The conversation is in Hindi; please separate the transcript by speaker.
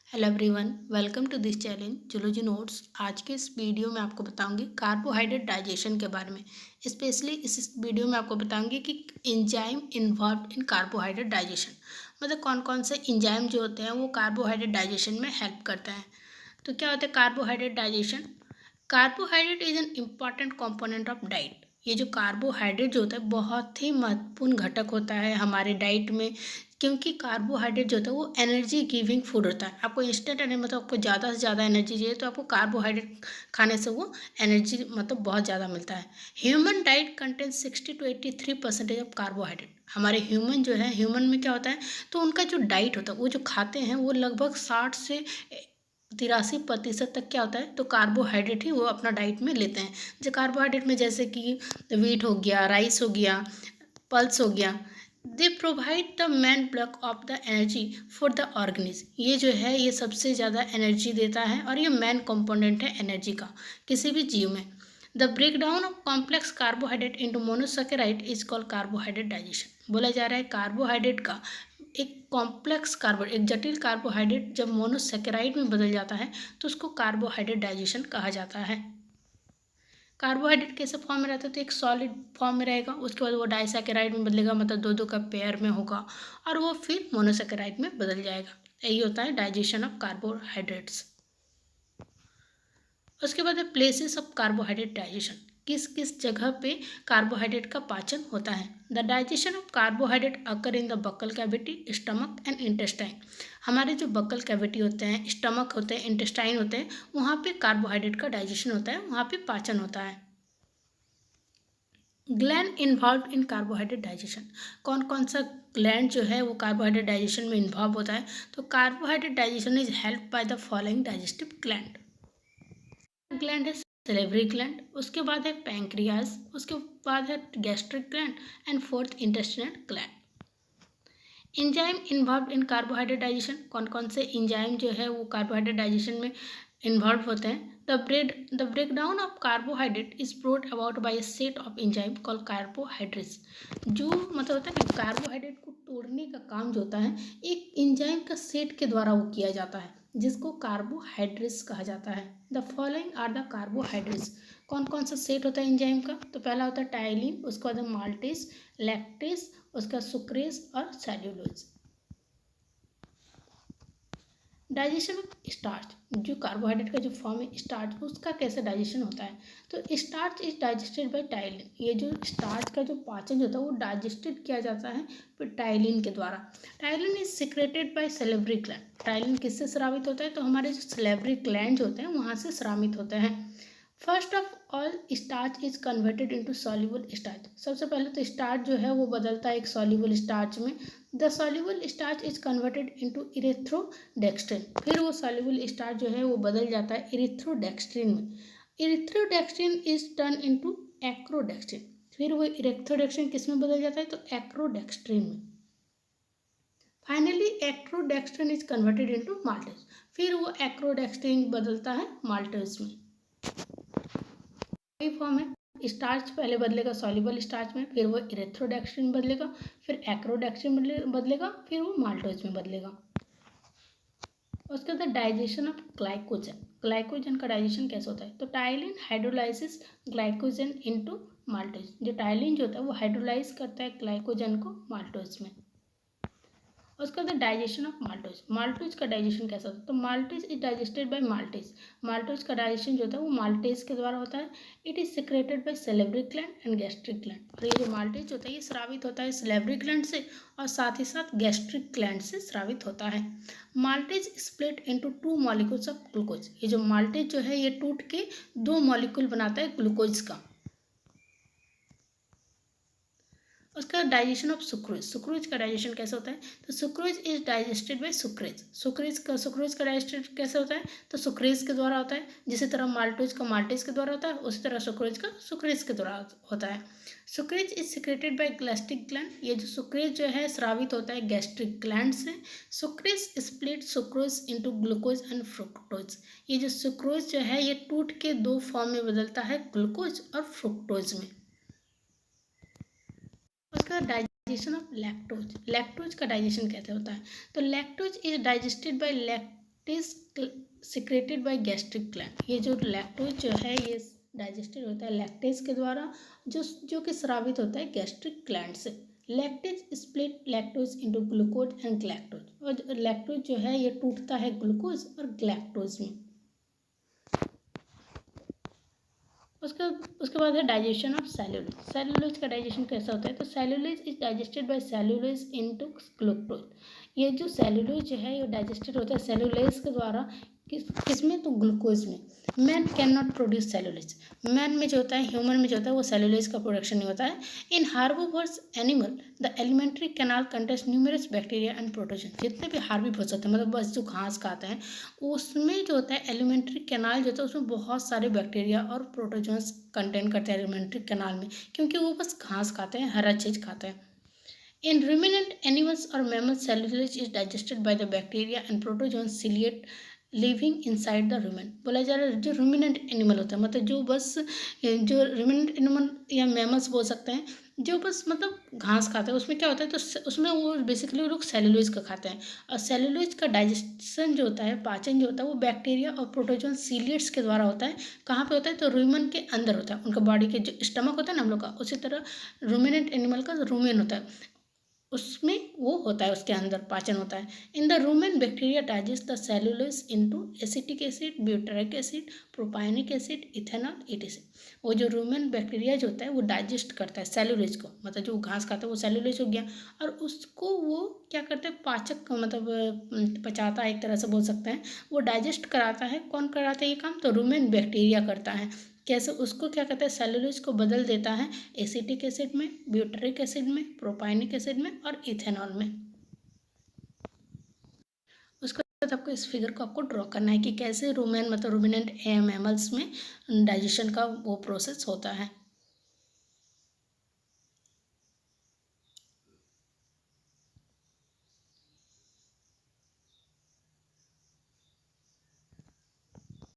Speaker 1: Hello everyone, welcome to this challenge zoology notes. आज के इस वीडियो में आपको बताऊंगी कार्बोहाइड्रेट डाइजेशन के बारे में। स्पेशली इस वीडियो में आपको बताऊंगी कि enzyme involve in carbohydrate digestion, मतलब कौन कौन से एंजाइम जो होते हैं वो कार्बोहाइड्रेट डाइजेशन में हेल्प करते हैं। तो क्या होता है carbohydrate digestion? Carbohydrate is an important component of diet. ये जो कार्बोहाइड्रेट जो होता है बहुत ही महत्वपूर्ण घटक होता है हमारे डाइट में, क्योंकि कार्बोहाइड्रेट जो होता है वो एनर्जी गिविंग फूड होता है। आपको इंस्टेंट एनर्जी, मतलब आपको ज़्यादा से ज़्यादा एनर्जी चाहिए तो आपको कार्बोहाइड्रेट खाने से वो एनर्जी मतलब बहुत ज़्यादा मिलता है। Human diet contains 60 to 83% of carbohydrate. हमारे ह्यूमन जो है, ह्यूमन में क्या होता है, तो उनका जो डाइट होता है वो जो खाते हैं वो लगभग 60 से 83% तक क्या होता है, तो कार्बोहाइड्रेट ही वो अपना डाइट में लेते हैं। जो कार्बोहाइड्रेट में जैसे कि वीट हो गया, राइस हो गया, पल्स हो गया, they provide the main block of the energy for the organism. ये जो है ये सबसे ज़्यादा एनर्जी देता है और ये मेन कंपोनेंट है एनर्जी का किसी भी जीव में। The breakdown of complex carbohydrate into monosaccharide is called carbohydrate digestion. बोला जा रहा है कार्बोहाइड्रेट का एक कॉम्प्लेक्स एक जटिल कार्बोहाइड्रेट जब मोनोसेकेराइड में बदल जाता है तो उसको कार्बोहाइड्रेट डाइजेशन कहा जाता है। कार्बोहाइड्रेट कैसे फॉर्म में रहता है, तो एक सॉलिड फॉर्म में रहेगा, उसके बाद वो डाइसैकेराइड में बदलेगा, मतलब दो दो का पेयर में होगा और वो फिर मोनोसेकेराइड में बदल जाएगा। यही होता है डाइजेशन ऑफ कार्बोहाइड्रेट्स। उसके बाद है प्लेसेस ऑफ कार्बोहाइड्रेट डाइजेशन। किस किस जगह पे कार्बोहाइड्रेट का पाचन होता है। The digestion of carbohydrate occur in the buccal cavity, stomach and intestine. हमारे जो बकल कैविटी होते हैं, स्टमक होते हैं, इंटेस्टाइन होते हैं, वहाँ पे कार्बोहाइड्रेट का डाइजेशन होता है, वहाँ पे पाचन होता है। Gland involve in carbohydrate digestion. कौन कौन सा ग्लैंड जो है वो कार्बोहाइड्रेट डाइजेशन में इन्वॉल्व होता है, तो carbohydrate digestion is help by the following digestive gland. Gland है सेलेवरी ग्लैंड, उसके बाद है पैंक्रियाज, उसके बाद है gastric gland and fourth intestinal gland. Enzyme involve in carbohydrate digestion. कौन कौन से एंजाइम जो है वो कार्बोहाइड्रेट डाइजेशन में इन्वॉल्व होते हैं। The breakdown of carbohydrate is brought about by a set of enzyme called carbohydrates. जो मतलब होता है कि कार्बोहाइड्रेट को तोड़ने का काम जो होता है एक एंजाइम का सेट के द्वारा वो किया जाता है, जिसको कार्बोहाइड्रेट्स कहा जाता है। The following are the carbohydrates. कौन कौन सा सेट होता है एंजाइम का, तो पहला होता है टाइलिन, उसके बाद माल्टेज, लैक्टेज, उसका सुक्रेज और सेल्यूलोज। Digestion of starch. जो कार्बोहाइड्रेट का जो फॉर्म है स्टार्च, उसका कैसे डाइजेशन होता है, तो starch is digested by ptyalin. ये जो स्टार्च का जो पाचन होता है वो डाइजेस्टेड किया जाता है फिर टाइलिन के द्वारा। Ptyalin is secreted by salivary gland. Ptyalin किससे स्रावित होता है, तो हमारे जो सेलेवरी ग्लैंड होते हैं वहाँ से स्रावित होते हैं। First of all starch is converted into soluble starch. सबसे पहले तो स्टार्च जो है वो बदलता है एक सॉल्युबल स्टार्च में। The soluble starch is converted into erythrodextrin. फिर वो सॉल्युबल स्टार्च जो है वो बदल जाता है इरेथ्रोडेक्स्ट्रिन में। इरेथ्रोडेक्स्ट्रिन इज टर्न इनटू एक्रोडेक्स्ट्रिन। फिर वो इरेथ्रोडेक्स्ट्रिन किस में बदल जाता है, तो एक्रोडेक्स्ट्रिन में। Finally achrodextrin is converted into maltose. फिर वो एक्रोडेक्स्ट्रिन बदलता है माल्टेज में। वही फॉर्म है, स्टार्च पहले बदलेगा सॉल्युबल स्टार्च में, फिर वो इरेथ्रोडेक्स्ट्रिन बदलेगा, फिर एक्रोडेक्स्ट्रिन बदलेगा, फिर वो माल्टोज में बदलेगा। उसके बाद डाइजेशन ऑफ ग्लाइकोजन। ग्लाइकोजन का डाइजेशन कैसे होता है, तो ptyalin hydrolysis glycogen into maltose. जो टाइलिन जो होता है वो हाइड्रोलाइज करता है ग्लाइकोजन को माल्टोज में। उसका बाद डाइजेशन ऑफ माल्टोज। माल्टोज का डाइजेशन कैसा होता है, तो maltase is digested by maltase. Maltose का डाइजेशन जो होता है वो माल्टेज के द्वारा होता है। It is secreted by salivary gland and gastric gland. और ये जो माल्टेज होता है ये स्रावित होता है सेलेवरी ग्लैंड से और साथ ही साथ गैस्ट्रिक ग्लैंड से स्रावित होता है। Maltase split into 2 molecules of glucose. ये जो माल्टेज जो है ये टूट के 2 मॉलिक्यूल बनाता है ग्लूकोज का। उसका डाइजेशन ऑफ सुक्रोज। सुक्रोज का डाइजेशन कैसे होता है, तो sucrose is digested by sucrase. Sucrose का डाइजेशन कैसे होता है, तो सुक्रेज के द्वारा होता है। जिसी तरह माल्टोज का माल्टेज के द्वारा होता है, उसी तरह सुक्रोज का सुक्रेज के द्वारा होता है। Sucrase is secreted by gastric gland. ये जो सुक्रेज जो है स्रावित होता है गैस्ट्रिक ग्लैंड से। Sucrase split sucrose into glucose and fructose. ये जो सुक्रोज जो है ये टूट के 2 फॉर्म में बदलता है, ग्लूकोज और फ्रुक्टोज में। उसका डाइजेशन ऑफ लैक्टोज। लैक्टोज का डाइजेशन कैसे होता है, तो lactose is digested by is secreted by gastric gland. ये जो लैक्टोज जो है ये डाइजेस्टेड होता है लैक्टेज के द्वारा, जो कि स्रावित होता है गैस्ट्रिक ग्लैंड से। Lactase split lactose into glucose and galactose, और लैक्टोज जो है ये टूटता है ग्लूकोज और ग्लैक्टोज में। उसके बाद है डाइजेशन ऑफ सेल्यूलोज। सेल्यूलोज का डाइजेशन कैसा होता है? तो cellulose is digested by cellulose into glucose. ये जो सेल्यूलोज जो है ये डाइजेस्टेड होता है सेल्यूलोज के द्वारा, किसमें? तो ग्लूकोज में। Man can not produce cellulose. Man में जो होता है, ह्यूमन में जो होता है वो सेल्यूलोज का प्रोडक्शन नहीं होता है। In herbivorous animal the alimentary canal contains numerous bacteria and protozoan. जितने भी हार्बीवोरस होते हैं, मतलब बस जो घास खाते हैं, उसमें जो होता है एलिमेंट्री कैनाल जो होता है उसमें बहुत सारे बैक्टीरिया और प्रोटोजोन्स कंटेन करते हैं एलिमेंट्री कैनाल में, क्योंकि वो बस घास खाते हैं, हरा चीज खाते हैं। In ruminant animals or mammals, cellulose is digested by the bacteria and protozoans ciliate living inside the rumen. बोला जा रहा है जो रूमिनेंट एनिमल होता है, मतलब जो बस जो रूमिनेंट एनिमल या मैमल्स बोल सकते हैं, जो बस मतलब घास खाते हैं, उसमें क्या होता है? तो उसमें वो बेसिकली वो लोग सेल्यूलोज का खाते हैं, और सेल्यूलोज का डाइजेशन जो होता है, पाचन जो होता है, वो बैक्टीरिया और प्रोटोजोन सीलिएट्स के द्वारा होता है। कहाँ पे होता है? तो रूमेन के अंदर होता है, उनका बॉडी के जो स्टमक होता है ना हम लोग का, उसी तरह रूमिनेंट एनिमल का रूमेन होता है, उसमें वो होता है, उसके अंदर पाचन होता है। In the rumen bacteria digest the cellulose into acetic acid, butyric acid, propionic acid, ethanol, ETC. वो जो रूमेन बैक्टीरिया जो होता है वो डाइजेस्ट करता है सेल्यूलोज को, मतलब जो घास खाता है वो सेल्यूलोज हो गया, और उसको वो क्या करते हैं? पाचक मतलब पचाता है, एक तरह से बोल सकते हैं। वो डाइजेस्ट कराता है। कौन कराता है ये काम? तो रूमेन बैक्टीरिया करता है। कैसे? उसको क्या कहते हैं? सेल्यूलोज को बदल देता है एसिटिक एसिड में, ब्यूटरिक एसिड में, प्रोपाइनिक एसिड में और इथेनॉल में। उसके बाद आपको इस फिगर को आपको ड्रॉ करना है कि कैसे रूमेन मतलब रूमिनेंट मैमल्स में डाइजेशन का वो प्रोसेस होता है।